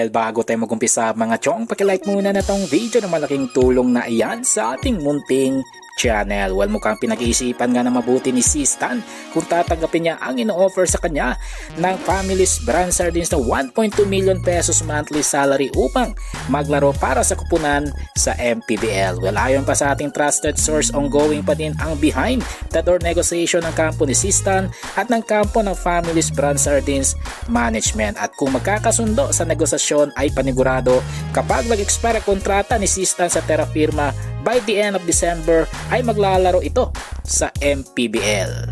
Bago tayo mag-umpisa mga chong, pakilike muna na tong video na malaking tulong na iyan sa ating munting channel. Well, mukhang pinag-iisipan nga na mabuti ni Stan kung tatanggapin niya ang ino-offer sa kanya ng Family's Brand Sardines na 1.2 million pesos monthly salary upang maglaro para sa kupunan sa MPBL. Well, ayon pa sa ating trusted source, ongoing pa din ang behind the door negotiation ng kampo ni Stan at ng kampo ng Family's Brand Sardines Management. At kung magkakasundo sa negosasyon ay panigurado kapag mag-expire ang kontrata ni Stan sa Terra Firma by the end of December ay maglalaro ito sa MPBL.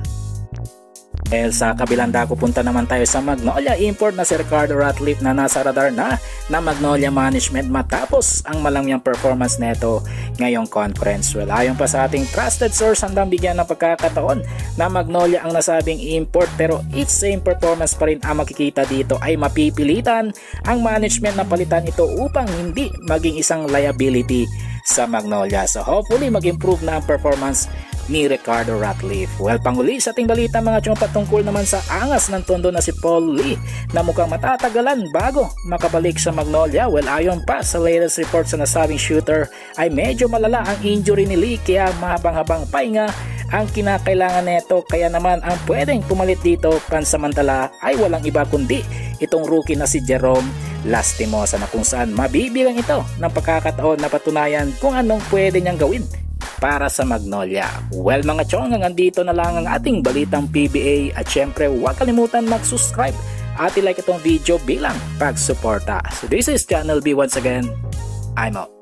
Sa kabilang dako, punta naman tayo sa Magnolia Import na si Ricardo Ratliff na nasa radar na Magnolia Management matapos ang malamyang performance neto ngayong conference. Well, ayon pa sa ating trusted source, handang bigyan ng pagkakataon na Magnolia ang nasabing import, pero it's same performance pa rin ang makikita dito. Ay mapipilitan ang management na palitan ito upang hindi maging isang liability sa Magnolia. So hopefully mag-improve na ang performance ni Ricardo Ratliff. Well, panghuli sa ating balita mga chong, patungkol naman sa angas ng tondo na si Paul Lee na mukhang matatagalan bago makabalik sa Magnolia. Well, ayon pa sa latest report, sa nasabing shooter ay medyo malala ang injury ni Lee, kaya mahabang-habang pahinga ang kinakailangan neto. Kaya naman ang pwedeng pumalit dito pansamantala ay walang iba kundi itong rookie na si Jerome Lastimosa, na kung saan mabibilang ito ng pagkakataon na patunayan kung anong pwede niyang gawin para sa Magnolia. Well mga chong, hanggang dito na lang ang ating balitang PBA, at syempre huwag kalimutan mag-subscribe at i-like itong video bilang pagsuporta. So this is Channel B once again. I'm out.